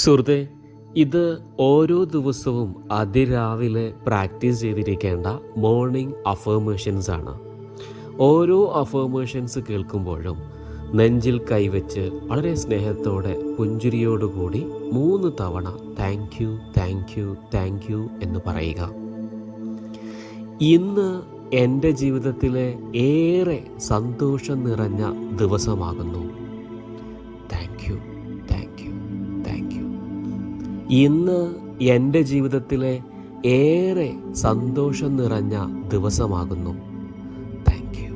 സുഹൃത്തെ, ഇത് ഓരോ ദിവസവും അതിരാവിലെ പ്രാക്ടീസ് ചെയ്തിരിക്കേണ്ട മോർണിംഗ് അഫർമേഷൻസ് ആണ്. ഓരോ അഫർമേഷൻസ് കേൾക്കുമ്പോഴും നെഞ്ചിൽ കൈവച്ച് വളരെ സ്നേഹത്തോടെ പുഞ്ചിരിയോടുകൂടി 3 തവണ thank you thank you thank you എന്ന് പറയുക. ഇന്ന് എൻ്റെ ജീവിതത്തിലെ ഏറെ സന്തോഷം നിറഞ്ഞ ദിവസമാകുന്നു. Thank you thank you thank you. ഇന്ന് എൻ്റെ ജീവിതത്തിലെ ഏറെ സന്തോഷം നിറഞ്ഞ ദിവസമാകുന്നു. Thank you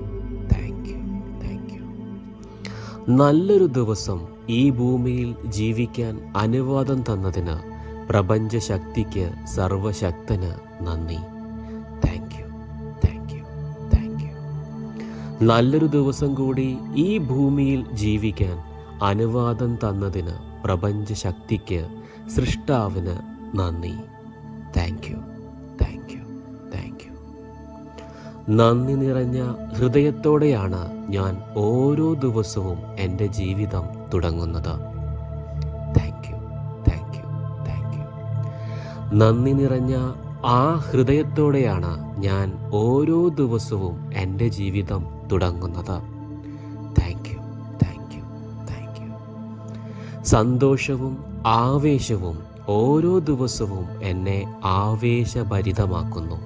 thank you thank you. നല്ലൊരു ദിവസം ഈ ഭൂമിയിൽ ജീവിക്കാൻ അനുവാദം തന്നതിന് പ്രപഞ്ചശക്തിക്ക് സർവശക്തന് നന്ദി. Thank you thank you thank you. നല്ലൊരു ദിവസം കൂടി ഈ ഭൂമിയിൽ ജീവിക്കാൻ അനുവാദം തന്നതിന് പ്രപഞ്ചശക്തിക്ക് സൃഷ്ടാവിന് നന്ദി. Thank you thank you thank U. നന്ദി നിറഞ്ഞ ഹൃദയത്തോടെയാണ് ഞാൻ ഓരോ ദിവസവും എൻ്റെ ജീവിതം തുടങ്ങുന്നത്. Thank you thank you thank U. നന്ദി നിറഞ്ഞ ആ ഹൃദയത്തോടെയാണ് ഞാൻ ഓരോ ദിവസവും എൻ്റെ ജീവിതം തുടങ്ങുന്നത്. Thank you thank you thank you. സന്തോഷവും ആവേശവും ഓരോ ദിവസവും എന്നെ ആവേശഭരിതമാക്കുന്നു.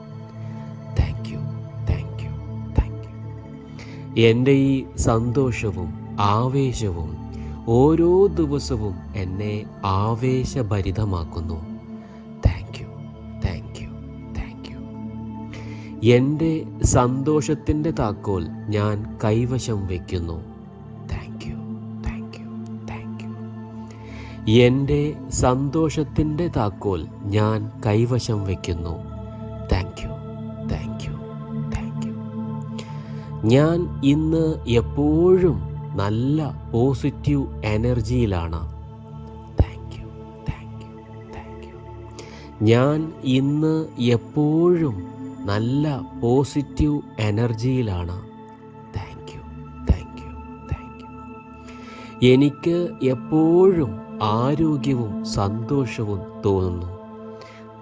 Thank you thank you thank you. എൻ്റെ ഈ സന്തോഷവും ആവേശവും ഓരോ ദിവസവും എന്നെ ആവേശഭരിതമാക്കുന്നു. Thank you thank you thank you. എൻ്റെ സന്തോഷത്തിൻ്റെ താക്കോൽ ഞാൻ കൈവശം വയ്ക്കുന്നു. Thank you thank you thank you. എൻ്റെ സന്തോഷത്തിൻ്റെ താക്കോൽ ഞാൻ കൈവശം വയ്ക്കുന്നു. Thank you thank you thank you. ഞാൻ ഇന്ന് എപ്പോഴും നല്ല പോസിറ്റീവ് എനർജിയിലാണ്. Thank you thank you thank you. ഞാൻ ഇന്ന് എപ്പോഴും നല്ല പോസിറ്റീവ് എനർജിയിലാണ്. Thank you thank you thank you. എനിക്ക് എപ്പോഴും ആരോഗ്യവും സന്തോഷവും തോന്നുന്നു.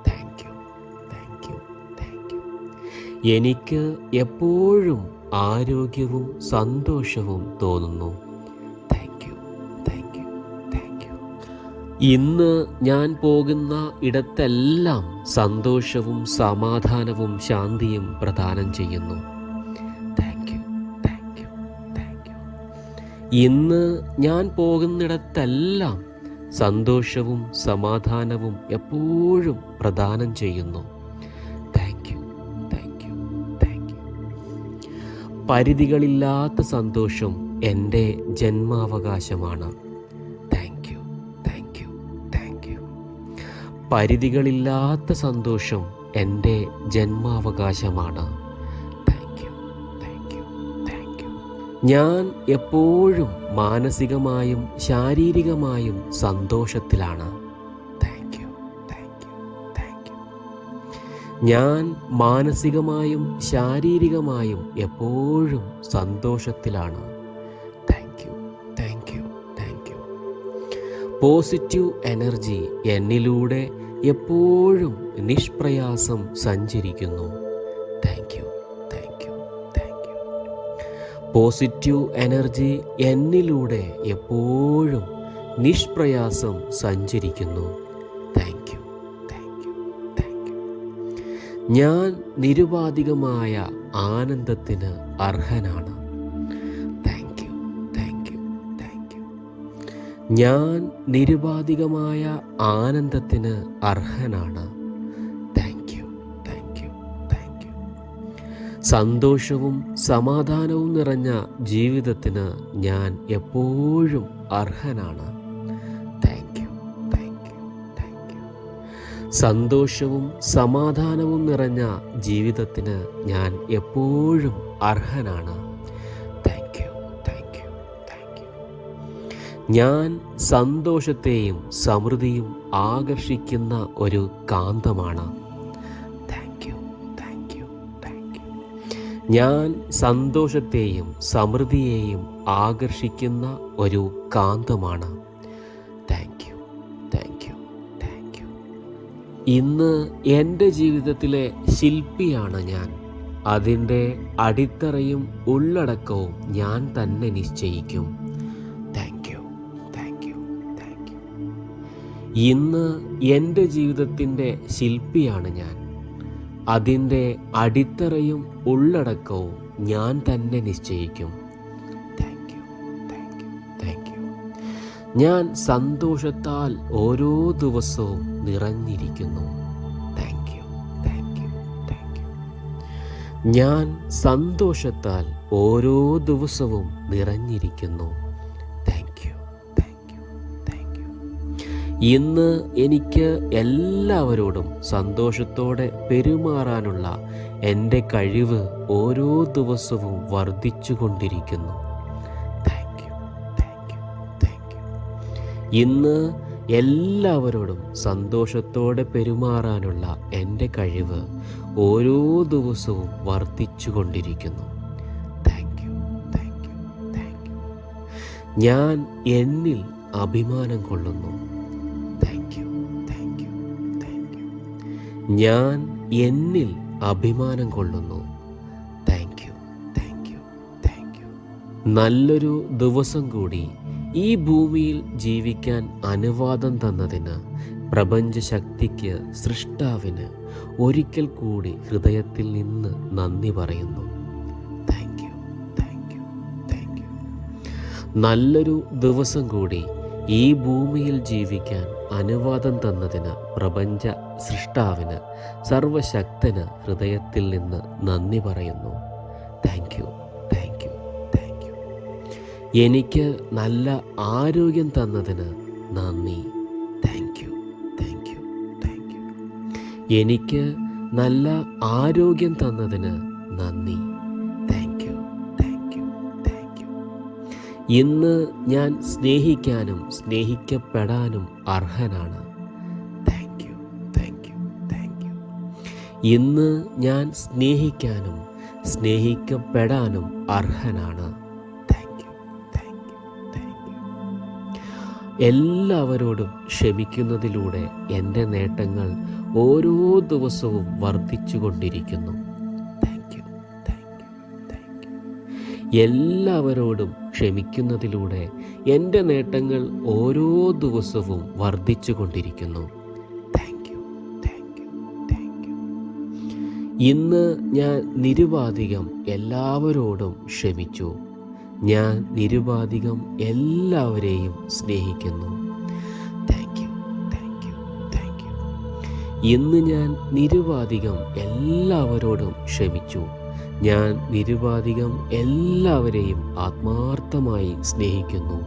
Thank you thank you thank you. എനിക്ക് എപ്പോഴും ആരോഗ്യവും സന്തോഷവും തോന്നുന്നു. Thank you thank you thank you. ഇന്ന് ഞാൻ പോകുന്ന ഇടത്തെല്ലാം സന്തോഷവും സമാധാനവും ശാന്തിയും പ്രദാനം ചെയ്യുന്നു. Thank you thank you thank you. ഇന്ന് ഞാൻ പോകുന്നിടത്തെല്ലാം സന്തോഷവും സമാധാനവും എപ്പോഴും പ്രദാനം ചെയ്യുന്നു. Thank you thank you thank you. പരിധികളില്ലാത്ത സന്തോഷം എൻ്റെ ജന്മാവകാശമാണ്. Thank you thank you thank you. പരിധികളില്ലാത്ത സന്തോഷം എൻ്റെ ജന്മാവകാശമാണ്. Thank you thank you thank you. ഞാൻ എപ്പോഴും മാനസികമായും ശാരീരികമായും സന്തോഷത്തിലാണ്. Thank you thank you thank you. ഞാൻ മാനസികമായും ശാരീരികമായും എപ്പോഴും സന്തോഷത്തിലാണ്. Thank you thank you thank you. Positive energy എന്നിലൂടെ എപ്പോഴും നിഷ്പ്രയാസം സഞ്ചരിക്കുന്നു. Thank you thank you thank you. Positive energy എന്നിലൂടെ എപ്പോഴും നിഷ്പ്രയാസം സഞ്ചരിക്കുന്നു. Thank you thank you thank you. ഞാൻ നിരുപാധികമായ ആനന്ദത്തിന് അർഹനാണ്. Thank you thank you thank you. ഞാൻ നിരുപാധികമായ ആനന്ദത്തിന് അർഹനാണ്. Thank you thank you thank you. സന്തോഷവും സമാധാനവും നിറഞ്ഞ ജീവിതത്തിന് ഞാൻ എപ്പോഴും അർഹനാണ്. Thank you thank you thank you. സന്തോഷവും സമാധാനവും നിറഞ്ഞ ജീവിതത്തിന് ഞാൻ എപ്പോഴും അർഹനാണ്. Thank you thank you thank you. ഞാൻ സന്തോഷത്തെയും സമൃദ്ധിയും ആകർഷിക്കുന്ന ഒരു കാന്തമാണ്. Thank you thank you thank you. ഞാൻ സന്തോഷത്തെയും സമൃദ്ധിയെയും ആകർഷിക്കുന്ന ഒരു കാന്തമാണ്. താങ്ക് യു താങ്ക് യു ഇന്ന് എൻ്റെ ജീവിതത്തിലെ ശില്പിയാണ് ഞാൻ. അതിൻ്റെ അടിത്തറയും ഉള്ളടക്കവും ഞാൻ തന്നെ നിശ്ചയിക്കും. Thank you, thank you, thank you. ഇന്ന് എൻ്റെ ജീവിതത്തിൻ്റെ ശില്പിയാണ് ഞാൻ. അതിൻ്റെ അടിത്തറയും ഉള്ളടക്കവും ഞാൻ തന്നെ നിശ്ചയിക്കും. Thank you, thank you, thank you. ഞാൻ സന്തോഷത്താൽ ഓരോ ദിവസവും നിറഞ്ഞിരിക്കുന്നു. Thank you, thank you, thank you. ഞാൻ സന്തോഷത്താൽ ഓരോ ദിവസവും നിറഞ്ഞിരിക്കുന്നു. Thank you, thank you, thank you. ഇന്ന് എനിക്ക് എല്ലാവരോടും സന്തോഷത്തോടെ പെരുമാറാനുള്ള എൻ്റെ കഴിവ് ഓരോ ദിവസവും വർദ്ധിച്ചുകൊണ്ടിരിക്കുന്നു. Thank you, thank you, thank you. ഇന്ന് എല്ലാവരോടും സന്തോഷത്തോടെ പെരുമാറാനുള്ള എൻ്റെ കഴിവ് ഓരോ ദിവസവും വർദ്ധിച്ചുകൊണ്ടിരിക്കുന്നു. Thank you, thank you, thank you. ഞാൻ എന്നിൽ അഭിമാനം കൊള്ളുന്നു. Thank you, thank you, thank you. ഞാൻ എന്നിൽ അഭിമാനം കൊള്ളുന്നു. Thank you, thank you, thank you. നല്ലൊരു ദിവസം കൂടി ഈ ഭൂമിയിൽ ജീവിക്കാൻ അനുവാദം തന്നതിന് പ്രപഞ്ചശക്തിക്ക്, സൃഷ്ടാവിന് ഒരിക്കൽ കൂടി ഹൃദയത്തിൽ നിന്ന് നന്ദി പറയുന്നു. Thank you, thank you, thank you. നല്ലൊരു ദിവസം കൂടി ഈ ഭൂമിയിൽ ജീവിക്കാൻ അനുവാദം തന്നതിന് പ്രപഞ്ച സൃഷ്ടാവിന്, സർവശക്തന് ഹൃദയത്തിൽ നിന്ന് നന്ദി പറയുന്നു. Thank you, thank you, thank you. എനിക്ക് നല്ല ആരോഗ്യം തന്നതിന് നന്ദി. Thank you, thank you, thank you. എനിക്ക് നല്ല ആരോഗ്യം തന്നതിന് നന്ദി. Thank you, thank you, thank you. ഇന്ന് ഞാൻ സ്നേഹിക്കാനും സ്നേഹിക്കപ്പെടാനും അർഹനാണ്. Thank you, thank you, thank you. ഇന്ന് ഞാൻ സ്നേഹിക്കാനും സ്നേഹിക്കപ്പെടാനും അർഹനാണ്. Thank you, thank you, thank you. എല്ലാവരോടും ക്ഷമിക്കുന്നതിലൂടെ എൻ്റെ നേട്ടങ്ങൾ ഓരോ ദിവസവും വർദ്ധിച്ചുകൊണ്ടിരിക്കുന്നു. Thank you, thank you, thank you. എല്ലാവരോടും ക്ഷമിക്കുന്നതിലൂടെ എൻ്റെ നേട്ടങ്ങൾ ഓരോ ദിവസവും വർദ്ധിച്ചുകൊണ്ടിരിക്കുന്നു. Thank you, thank you, thank you. ഇന്ന് ഞാൻ നിരുപാധികം എല്ലാവരോടും ക്ഷമിച്ചു. ഞാൻ നിരുപാധികം എല്ലാവരെയും സ്നേഹിക്കുന്നു. Thank you, thank you, thank you. ഇന്ന് ഞാൻ നിരുപാധികം എല്ലാവരോടും ക്ഷമിച്ചു. ഞാൻ നിരുപാധികം എല്ലാവരെയും ആത്മാർത്ഥമായി സ്നേഹിക്കുന്നു.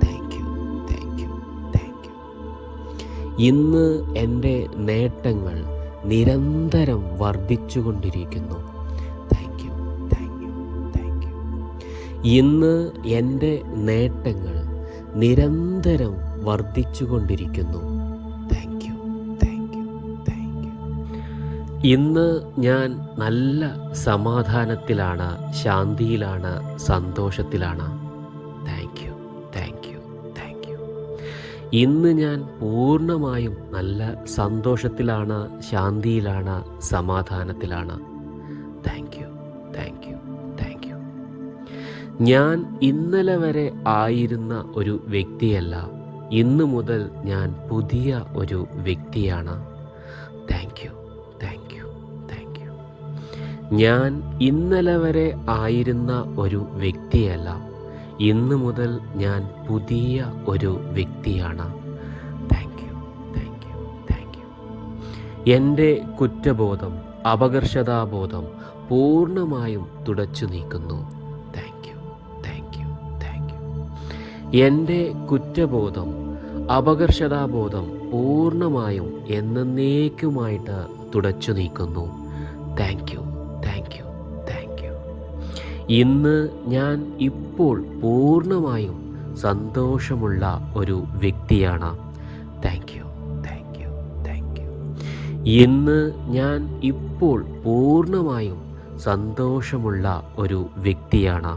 Thank you, thank you, thank you. ഇന്ന് എൻ്റെ നേട്ടങ്ങൾ നിരന്തരം വർദ്ധിച്ചുകൊണ്ടിരിക്കുന്നു. Thank you, thank you, thank you. ഇന്ന് എൻ്റെ നേട്ടങ്ങൾ നിരന്തരം വർദ്ധിച്ചുകൊണ്ടിരിക്കുന്നു. Thank you, thank you, thank you. ഇന്ന് ഞാൻ നല്ല സമാധാനത്തിലാണ്, ശാന്തിയിലാണ്, സന്തോഷത്തിലാണ്. Thank you, thank you, thank you. ഇന്ന് ഞാൻ പൂർണ്ണമായും നല്ല സന്തോഷത്തിലാണ്, ശാന്തിയിലാണ്, സമാധാനത്തിലാണ്. Thank you, thank you, thank you. ഞാൻ ഇന്നലെ വരെ ആയിരുന്ന ഒരു വ്യക്തിയല്ല. ഇന്നു മുതൽ ഞാൻ പുതിയ ഒരു വ്യക്തിയാണ്. Thank you, thank you, thank you. ഞാൻ ഇന്നലെ വരെ ആയിരുന്ന ഒരു വ്യക്തിയല്ല. ഇന്നു മുതൽ ഞാൻ പുതിയ ഒരു വ്യക്തിയാണ്. Thank you, thank you, thank you. എൻ്റെ കുറ്റബോധം, അപകർഷതാബോധം പൂർണ്ണമായും തുടച്ചു നീക്കുന്നു. Thank you, thank you, thank you. എൻ്റെ കുറ്റബോധം, അപകർഷതാബോധം പൂർണ്ണമായും എന്നേക്കുമായിട്ട് തുടച്ചു നീക്കുന്നു. Thank you, thank you, thank you. ഇന്ന് ഞാൻ ഇപ്പോൾ പൂർണ്ണമായും സന്തോഷമുള്ള ഒരു വ്യക്തിയാണ്. Thank you, thank you, thank you. ഇന്ന് ഞാൻ ഇപ്പോൾ പൂർണ്ണമായും സന്തോഷമുള്ള ഒരു വ്യക്തിയാണ്.